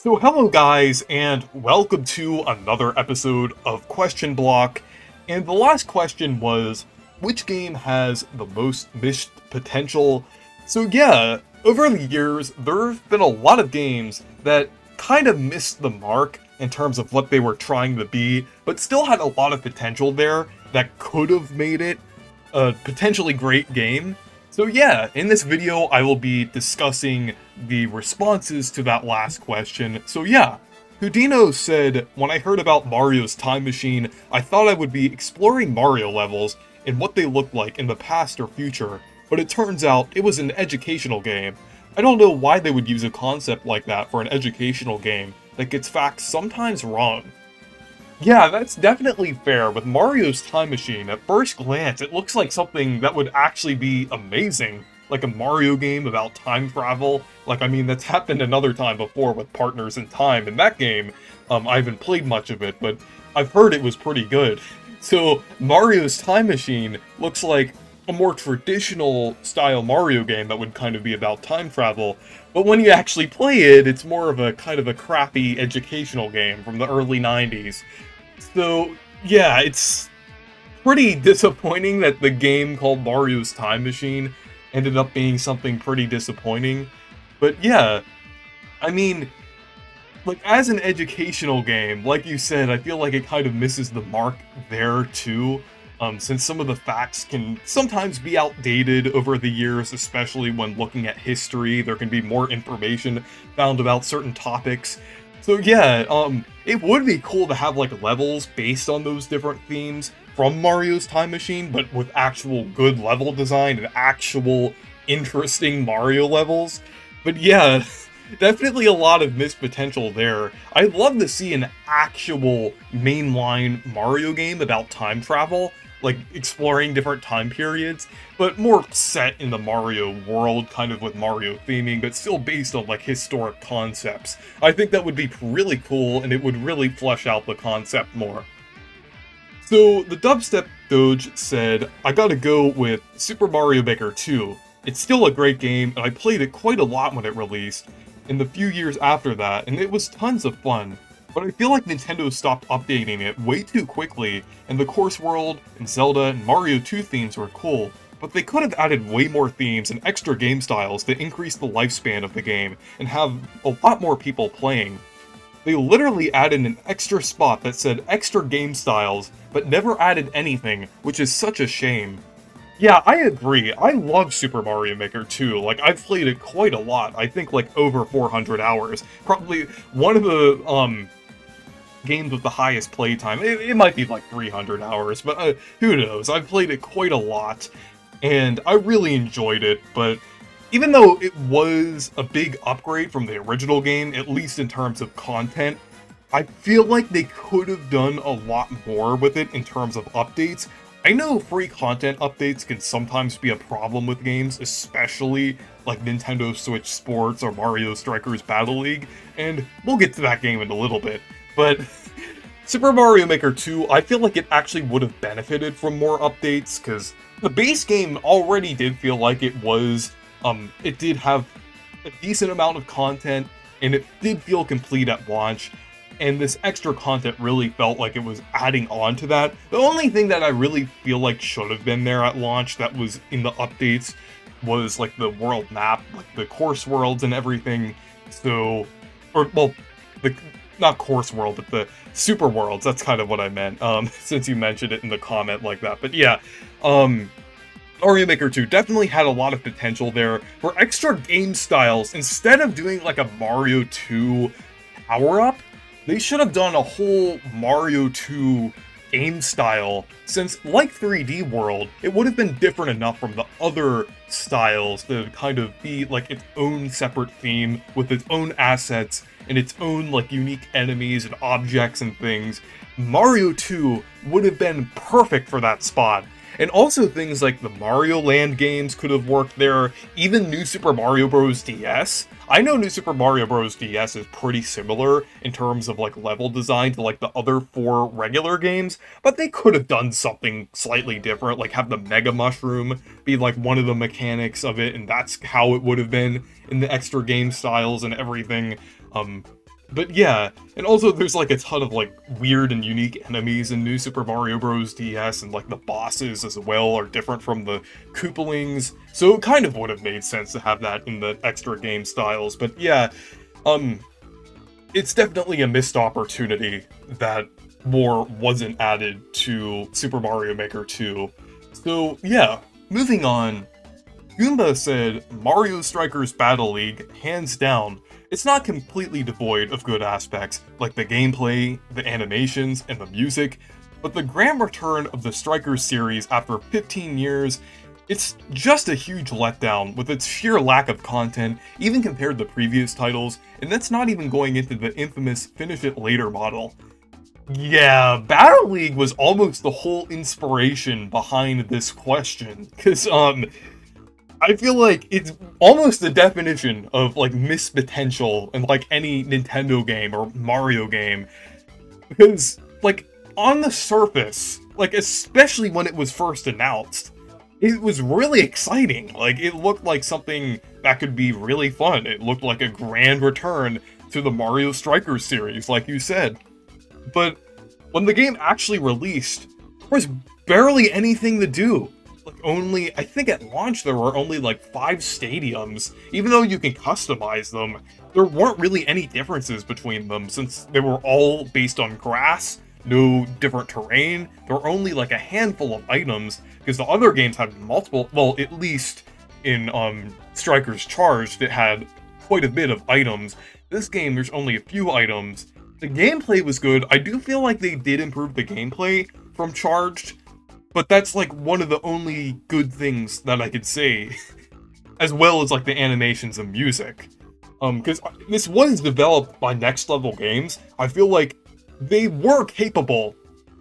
So hello guys, and welcome to another episode of Question Block. And the last question was, which game has the most missed potential? So yeah, over the years, there's been a lot of games that kind of missed the mark in terms of what they were trying to be, but still had a lot of potential there that could have made it a potentially great game. So yeah, in this video I will be discussing the responses to that last question. So yeah, Houdino said, when I heard about Mario's Time Machine, I thought I would be exploring Mario levels and what they looked like in the past or future, but it turns out it was an educational game. I don't know why they would use a concept like that for an educational game that gets facts sometimes wrong. Yeah, that's definitely fair. With Mario's Time Machine, at first glance, it looks like something that would actually be amazing. Like a Mario game about time travel. Like, I mean, that's happened another time before with Partners in Time. In that game, I haven't played much of it, but I've heard it was pretty good. So, Mario's Time Machine looks like a more traditional style Mario game that would kind of be about time travel. But when you actually play it, it's more of a kind of a crappy educational game from the early 90s. So, yeah, it's pretty disappointing that the game called Mario's Time Machine ended up being something pretty disappointing. But yeah, I mean, like, as an educational game, like you said, I feel like it kind of misses the mark there too. Since some of the facts can sometimes be outdated over the years, especially when looking at history, there can be more information found about certain topics. So yeah, it would be cool to have like levels based on those different themes from Mario's Time Machine, but with actual good level design and actual interesting Mario levels. But yeah, definitely a lot of missed potential there. I'd love to see an actual mainline Mario game about time travel, like exploring different time periods, but more set in the Mario world, kind of with Mario theming, but still based on like historic concepts. I think that would be really cool, and it would really flesh out the concept more. So the Dubstep Doge said, I gotta go with Super Mario Maker 2. It's still a great game, and I played it quite a lot when it released, in the few years after that, and it was tons of fun. But I feel like Nintendo stopped updating it way too quickly, and the Course World, and Zelda, and Mario 2 themes were cool, but they could have added way more themes and extra game styles to increase the lifespan of the game, and have a lot more people playing. They literally added an extra spot that said extra game styles, but never added anything, which is such a shame. Yeah, I agree. I love Super Mario Maker 2. Like, I've played it quite a lot. I think, like, over 400 hours. Probably one of the, games with the highest playtime. It might be, like, 300 hours, but who knows? I've played it quite a lot, and I really enjoyed it, but even though it was a big upgrade from the original game, at least in terms of content, I feel like they could have done a lot more with it in terms of updates. I know free content updates can sometimes be a problem with games, especially like Nintendo Switch Sports or Mario Strikers Battle League, and we'll get to that game in a little bit, but Super Mario Maker 2, I feel like it actually would have benefited from more updates, because the base game already did feel like it was, it did have a decent amount of content, and it did feel complete at launch. And this extra content really felt like it was adding on to that. The only thing that I really feel like should have been there at launch that was in the updates was like the world map, like the course worlds and everything. So, or, well, not course world, but the super worlds, that's kind of what I meant, since you mentioned it in the comment like that. But yeah, Mario Maker 2 definitely had a lot of potential there for extra game styles. Instead of doing like a Mario 2 power-up, they should have done a whole Mario 2 game style, since, like 3D World, it would have been different enough from the other styles to kind of be like its own separate theme, with its own assets, and its own like unique enemies and objects and things. Mario 2 would have been perfect for that spot. And also things like the Mario Land games could have worked there, even New Super Mario Bros. DS. I know New Super Mario Bros. DS is pretty similar in terms of like level design to like the other 4 regular games, but they could have done something slightly different, like have the Mega Mushroom be like one of the mechanics of it, and that's how it would have been in the extra game styles and everything. But yeah, and also there's like a ton of like weird and unique enemies in New Super Mario Bros. DS, and like the bosses as well are different from the Koopalings, so it kind of would have made sense to have that in the extra game styles. But yeah, it's definitely a missed opportunity that more wasn't added to Super Mario Maker 2. So yeah, moving on. Goomba said, Mario Strikers Battle League, hands down. It's not completely devoid of good aspects, like the gameplay, the animations, and the music, but the grand return of the Strikers series after 15 years, it's just a huge letdown with its sheer lack of content, even compared to previous titles, and that's not even going into the infamous finish it later model. Yeah, Battle League was almost the whole inspiration behind this question, because, I feel like it's almost the definition of, like, missed potential in, like, any Nintendo game or Mario game. Because, like, on the surface, like, especially when it was first announced, it was really exciting. Like, it looked like something that could be really fun. It looked like a grand return to the Mario Strikers series, like you said. But when the game actually released, there was barely anything to do. Like, only, I think at launch there were only like 5 stadiums. Even though you can customize them, there weren't really any differences between them since they were all based on grass, no different terrain. There were only like a handful of items, because the other games had multiple, well, at least in Strikers Charged, it had quite a bit of items. This game, there's only a few items. The gameplay was good. I do feel like they did improve the gameplay from Charged, but that's like one of the only good things that I could say, as well as like the animations and music. Because this was developed by Next Level Games. I feel like they were capable.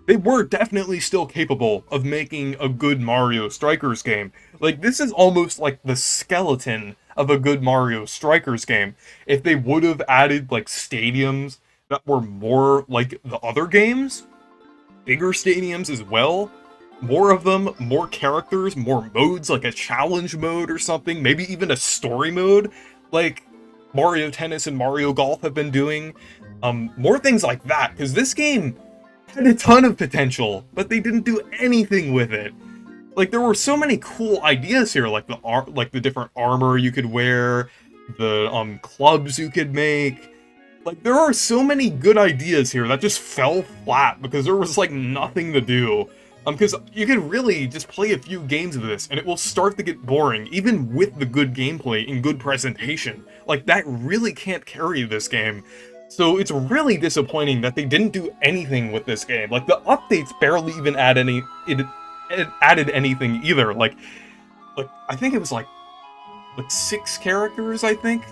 They were definitely still capable of making a good Mario Strikers game. Like, this is almost like the skeleton of a good Mario Strikers game. If they would have added like stadiums that were more like the other games, bigger stadiums as well, more of them, more characters, more modes, like a challenge mode or something, maybe even a story mode, like Mario Tennis and Mario Golf have been doing. More things like that, because this game had a ton of potential, but they didn't do anything with it. Like, there were so many cool ideas here, like the different armor you could wear, the clubs you could make. Like, there are so many good ideas here that just fell flat because there was like nothing to do. Because you can really just play a few games of this, and it will start to get boring, even with the good gameplay and good presentation. Like, that really can't carry this game. So it's really disappointing that they didn't do anything with this game. Like, the updates barely even added anything either. Like I think it was like 6 characters, I think,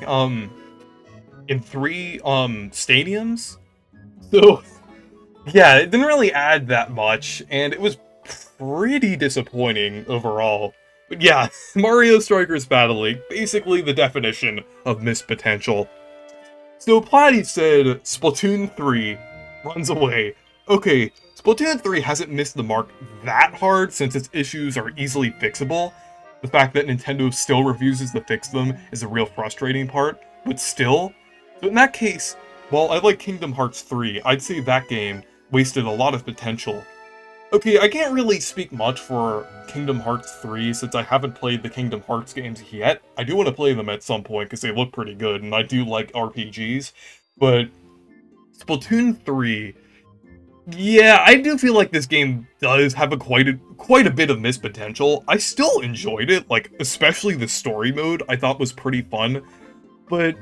in 3 stadiums. So yeah, it didn't really add that much, and it was pretty disappointing overall. But yeah, Mario Strikers Battle League, basically the definition of missed potential. So Platy said, Splatoon 3 runs away. Okay, Splatoon 3 hasn't missed the mark that hard since its issues are easily fixable. The fact that Nintendo still refuses to fix them is a real frustrating part, but still. So in that case, while I like Kingdom Hearts 3, I'd say that game wasted a lot of potential. Okay, I can't really speak much for Kingdom Hearts 3 since I haven't played the Kingdom Hearts games yet. I do want to play them at some point because they look pretty good, and I do like RPGs. But Splatoon 3, yeah, I do feel like this game does have quite a bit of missed potential. I still enjoyed it, like, especially the story mode I thought was pretty fun. But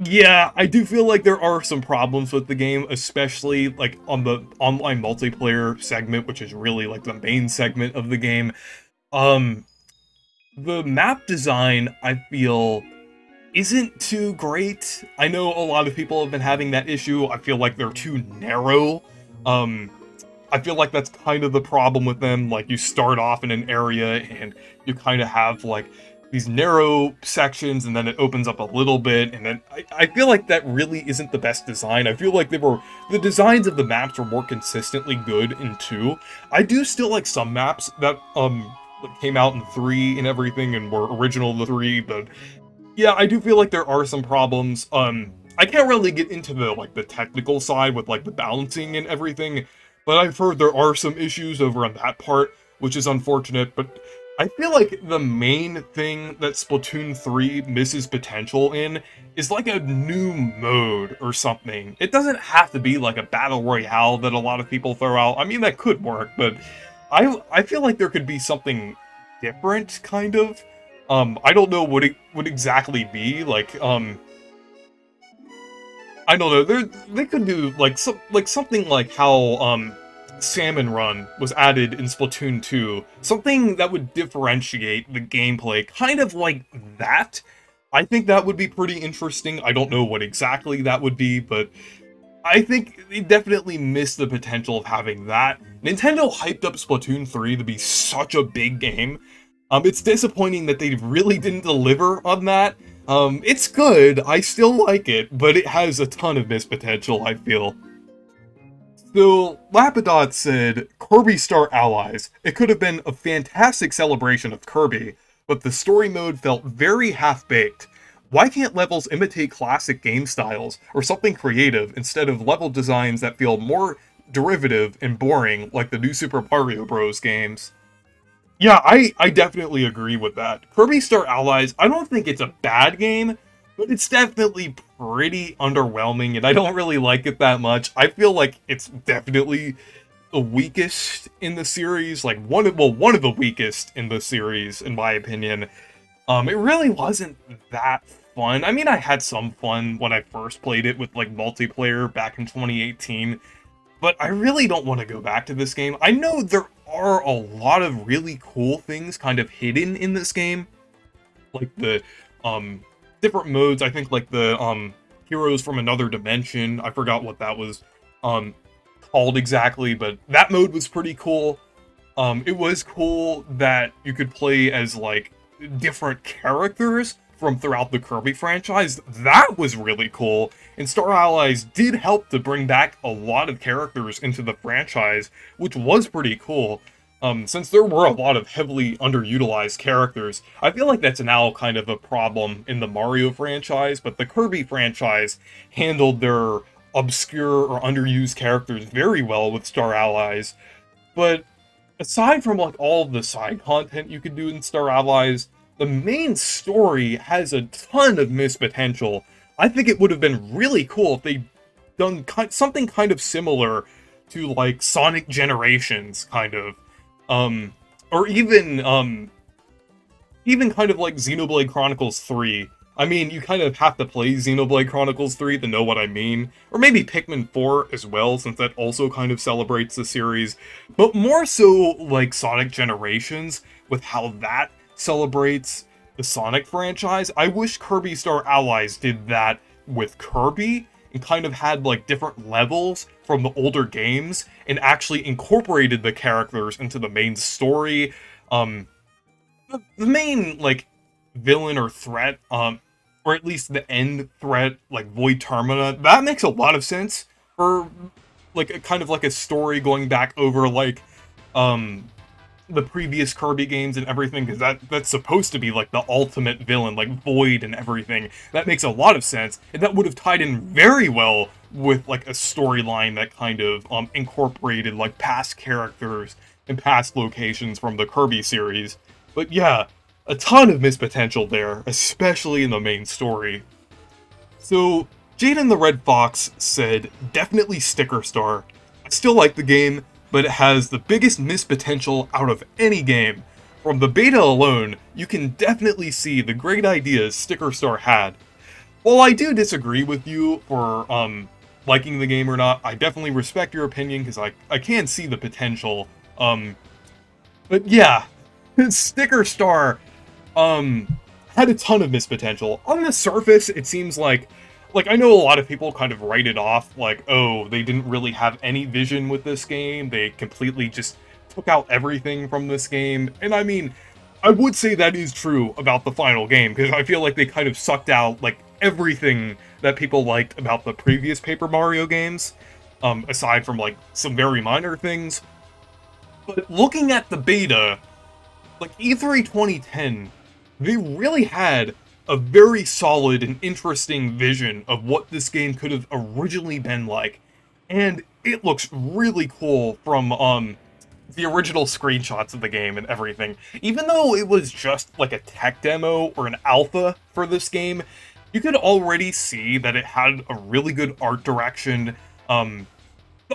yeah, I do feel like there are some problems with the game, especially like on the online multiplayer segment, which is really like the main segment of the game. The map design, I feel, isn't too great. I know a lot of people have been having that issue. I feel like they're too narrow. I feel like that's kind of the problem with them. Like, you start off in an area and you kind of have like these narrow sections, and then it opens up a little bit, and then I feel like that really isn't the best design. I feel like the designs of the maps were more consistently good in 2. I do still like some maps that came out in 3 and everything and were original to 3, but yeah, I do feel like there are some problems. I can't really get into the, like, the technical side with, like, the balancing and everything, but I've heard there are some issues over on that part, which is unfortunate, but I feel like the main thing that Splatoon 3 misses potential in is, like, a new mode or something. It doesn't have to be, like, a battle royale that a lot of people throw out. I mean, that could work, but I feel like there could be something different, kind of. I don't know what it would exactly be, like, I don't know. They could do like something like how Salmon Run was added in Splatoon 2. Something that would differentiate the gameplay, kind of like that. I think that would be pretty interesting. I don't know what exactly that would be, but I think they definitely missed the potential of having that. Nintendo hyped up Splatoon 3 to be such a big game. It's disappointing that they really didn't deliver on that. It's good, I still like it, but it has a ton of missed potential, I feel. So, Lapidot said, Kirby Star Allies. It could have been a fantastic celebration of Kirby, but the story mode felt very half-baked. Why can't levels imitate classic game styles, or something creative, instead of level designs that feel more derivative and boring, like the new Super Mario Bros. Games? Yeah, I definitely agree with that. Kirby Star Allies, I don't think it's a bad game, but it's definitely pretty underwhelming, and I don't really like it that much. I feel like it's definitely the weakest in the series, like one of the weakest in the series, in my opinion. It really wasn't that fun. I mean, I had some fun when I first played it with, like, multiplayer back in 2018, but I really don't want to go back to this game. I know there are a lot of really cool things kind of hidden in this game. Like the, different modes, I think, like the, Heroes from Another Dimension. I forgot what that was, called exactly, but that mode was pretty cool. It was cool that you could play as, like, different characters from throughout the Kirby franchise. That was really cool, and Star Allies did help to bring back a lot of characters into the franchise, which was pretty cool. Since there were a lot of heavily underutilized characters, I feel like that's now kind of a problem in the Mario franchise, but the Kirby franchise handled their obscure or underused characters very well with Star Allies. But aside from, like, all of the side content you could do in Star Allies, the main story has a ton of missed potential. I think it would have been really cool if they'd done something kind of similar to, like, Sonic Generations, kind of. Or even kind of like Xenoblade Chronicles 3. I mean, you kind of have to play Xenoblade Chronicles 3 to know what I mean. Or maybe Pikmin 4 as well, since that also kind of celebrates the series. But more so like Sonic Generations, with how that celebrates the Sonic franchise. I wish Kirby Star Allies did that with Kirby, and kind of had, like, different levels from the older games, and actually incorporated the characters into the main story. The main, like, villain or threat, or at least the end threat, like Void Termina, that makes a lot of sense for, like, a kind of like a story going back over, like, the previous Kirby games and everything, because that's supposed to be, like, the ultimate villain, like Void and everything. That makes a lot of sense, and that would have tied in very well with, like, a storyline that kind of incorporated, like, past characters and past locations from the Kirby series. But yeah, a ton of missed potential there, especially in the main story. So, Jaden the Red Fox said, definitely Sticker Star. I still like the game, but it has the biggest missed potential out of any game. From the beta alone, you can definitely see the great ideas Sticker Star had. While I do disagree with you for liking the game or not, I definitely respect your opinion, because I can see the potential. But yeah, Sticker Star had a ton of missed potential. On the surface, it seems like I know a lot of people kind of write it off, like, oh, they didn't really have any vision with this game, they completely just took out everything from this game, and I mean, I would say that is true about the final game, because I feel like they kind of sucked out, like, everything that people liked about the previous Paper Mario games, aside from, like, some very minor things. But looking at the beta, like, E3 2010, they really had a very solid and interesting vision of what this game could have originally been like. And it looks really cool from the original screenshots of the game and everything. Even though it was just like a tech demo or an alpha for this game, you could already see that it had a really good art direction. The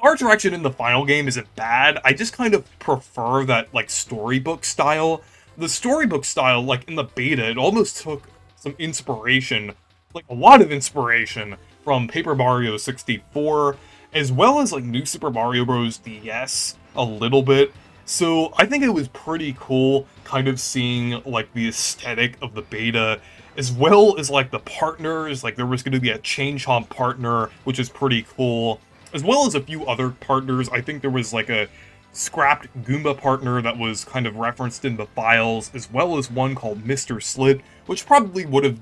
art direction in the final game isn't bad. I just kind of prefer that, like, storybook style. The storybook style, like, in the beta, it almost took some inspiration, like, a lot of inspiration, from Paper Mario 64, as well as, like, New Super Mario Bros. DS, a little bit. So, I think it was pretty cool, kind of seeing, like, the aesthetic of the beta, as well as, like, the partners. Like, there was going to be a Chain Chomp partner, which is pretty cool, as well as a few other partners. I think there was, like, a scrapped Goomba partner that was kind of referenced in the files, as well as one called Mr. Slit, which probably would have,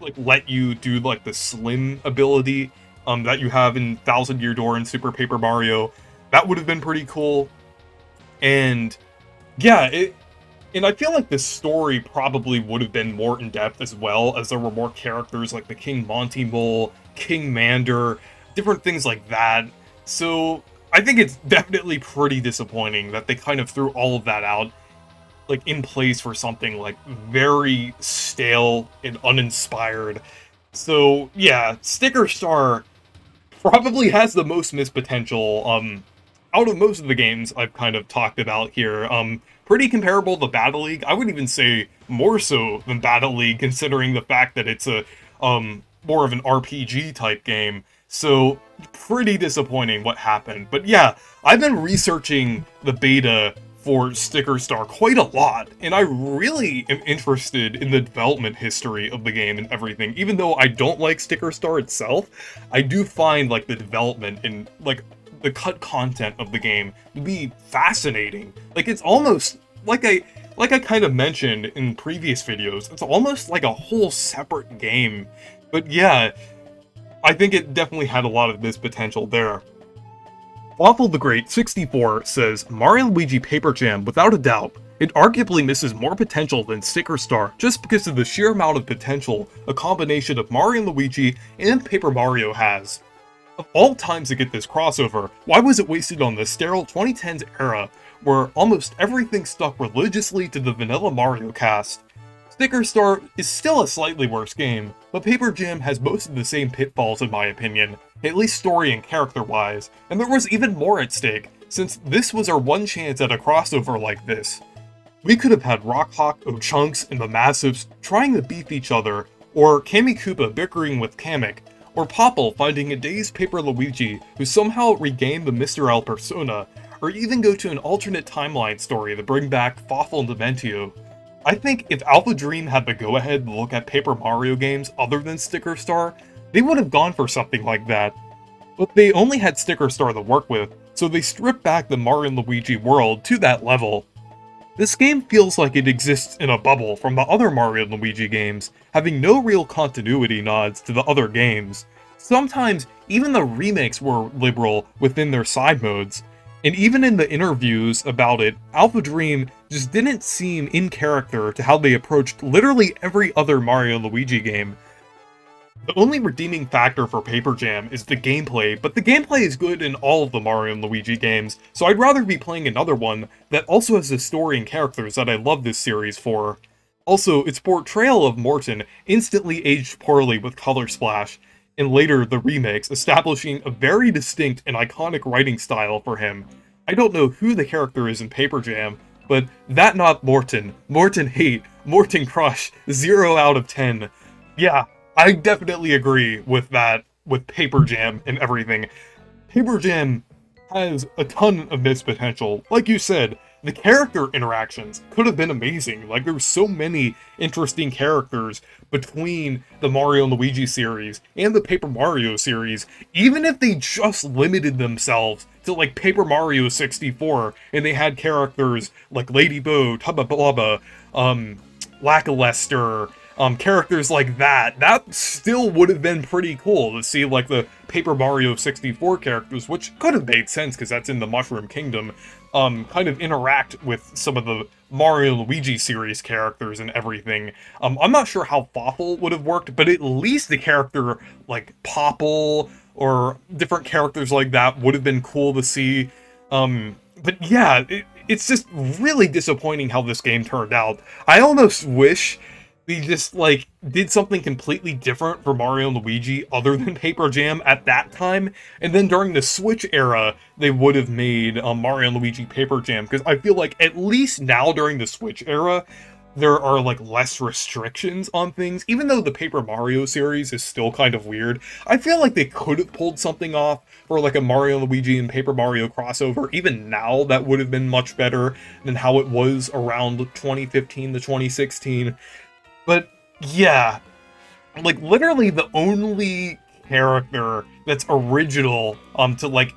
like, let you do, like, the Slim ability that you have in Thousand Year Door and Super Paper Mario. That would have been pretty cool. And yeah, and I feel like the story probably would have been more in-depth as well, as there were more characters like the King Monty Mole, King Mander, different things like that. So I think it's definitely pretty disappointing that they kind of threw all of that out, like, in place for something, like, very stale and uninspired. So yeah, Sticker Star probably has the most missed potential, out of most of the games I've kind of talked about here. Pretty comparable to Battle League. I would even say more so than Battle League, considering the fact that it's a, more of an RPG type game. So, pretty disappointing what happened. But yeah, I've been researching the beta for Sticker Star quite a lot, and I really am interested in the development history of the game and everything. Even though I don't like Sticker Star itself, I do find, like, the development and, like, the cut content of the game to be fascinating. Like, it's almost, like I kind of mentioned in previous videos, it's almost like a whole separate game. But yeah, I think it definitely had a lot of this potential there. Waffle the Great 64 says, Mario & Luigi Paper Jam, without a doubt. It arguably misses more potential than Sticker Star, just because of the sheer amount of potential a combination of Mario & Luigi and Paper Mario has. Of all times to get this crossover, why was it wasted on the sterile 2010s era, where almost everything stuck religiously to the vanilla Mario cast? Sticker Star is still a slightly worse game, but Paper Jam has most of the same pitfalls in my opinion, at least story and character-wise, and there was even more at stake, since this was our one chance at a crossover like this. We could have had Rock Hawk, O'Chunks, and the Massives trying to beef each other, or Kamikoopa bickering with Kamek, or Popple finding a dazed Paper Luigi who somehow regained the Mr. L persona, or even go to an alternate timeline story to bring back Fawful and Dementio. I think if Alpha Dream had the go-ahead to look at Paper Mario games other than Sticker Star, they would have gone for something like that. But they only had Sticker Star to work with, so they stripped back the Mario & Luigi world to that level. This game feels like it exists in a bubble from the other Mario & Luigi games, having no real continuity nods to the other games. Sometimes, even the remakes were liberal within their side modes, and even in the interviews about it, Alpha Dream just didn't seem in character to how they approached literally every other Mario & Luigi game. The only redeeming factor for Paper Jam is the gameplay, but the gameplay is good in all of the Mario & Luigi games, so I'd rather be playing another one that also has the story and characters that I love this series for. Also, its portrayal of Morton instantly aged poorly with Color Splash, and later the remakes, establishing a very distinct and iconic writing style for him. I don't know who the character is in Paper Jam, but that not Morton. Morton hate. Morton crush. 0 out of 10. Yeah, I definitely agree with that, with Paper Jam and everything. Paper Jam has a ton of missed potential. Like you said, the character interactions could have been amazing. Like, there's so many interesting characters between the Mario & Luigi series and the Paper Mario series, even if they just limited themselves to, like, Paper Mario 64, and they had characters like Lady Bo, Tubba Blubba, Lackluster, characters like that. That still would have been pretty cool to see, like, the Paper Mario 64 characters, which could have made sense because that's in the Mushroom Kingdom. kind of interact with some of the Mario and Luigi series characters and everything. I'm not sure how Fawful would have worked, but at least the character like Popple or different characters like that would have been cool to see. But yeah, it's just really disappointing how this game turned out. I almost wish they just, like, did something completely different for Mario and Luigi other than Paper Jam at that time, and then during the Switch era, they would have made Mario and Luigi Paper Jam, because I feel like at least now during the Switch era, there are, like, less restrictions on things. Even though the Paper Mario series is still kind of weird, I feel like they could have pulled something off for, like, a Mario and Luigi and Paper Mario crossover. Even now, that would have been much better than how it was around 2015 to 2016. But, yeah, like, literally the only character that's original to, like,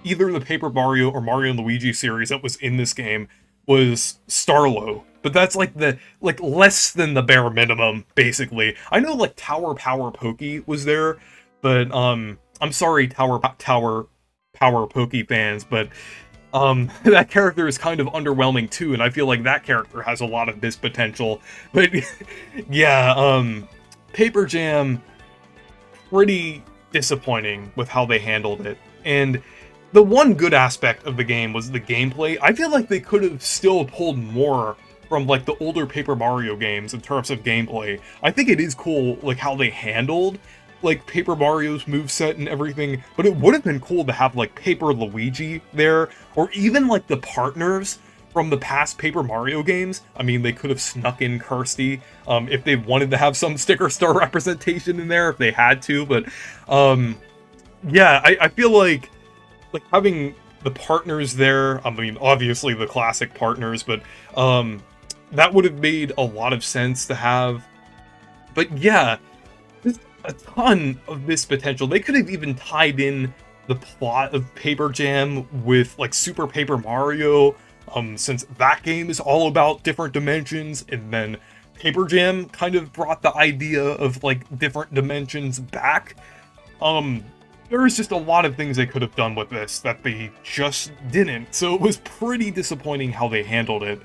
either the Paper Mario or Mario and Luigi series that was in this game was Starlo. But that's, like, less than the bare minimum, basically. I know, like, Tower Power Pokey was there, but, I'm sorry, Tower Power Pokey fans, but, that character is kind of underwhelming too, and I feel like that character has a lot of missed potential. But, yeah, Paper Jam, pretty disappointing with how they handled it. And the one good aspect of the game was the gameplay. I feel like they could have still pulled more from, like, the older Paper Mario games in terms of gameplay. I think it is cool, like, how they handled, like, Paper Mario's moveset and everything, but it would have been cool to have, like, Paper Luigi there, or even, like, the partners from the past Paper Mario games. I mean, they could have snuck in Kirsty, if they wanted to have some Sticker Star representation in there, if they had to, but, yeah, I feel like having the partners there, I mean, obviously the classic partners, but, that would have made a lot of sense to have. But yeah, there's a ton of missed potential. They could have even tied in the plot of Paper Jam with, like, Super Paper Mario, since that game is all about different dimensions, and then Paper Jam kind of brought the idea of, like, different dimensions back. There is just a lot of things they could have done with this that they just didn't, so it was pretty disappointing how they handled it.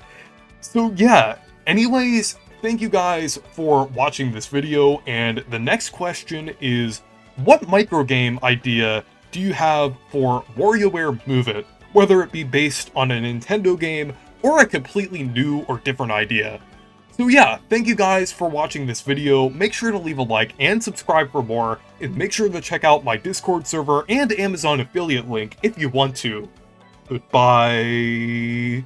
So yeah, anyways, thank you guys for watching this video, and the next question is, what microgame idea do you have for WarioWare Move It, whether it be based on a Nintendo game or a completely new or different idea? So yeah, thank you guys for watching this video. Make sure to leave a like and subscribe for more, and make sure to check out my Discord server and Amazon affiliate link if you want to. Goodbye.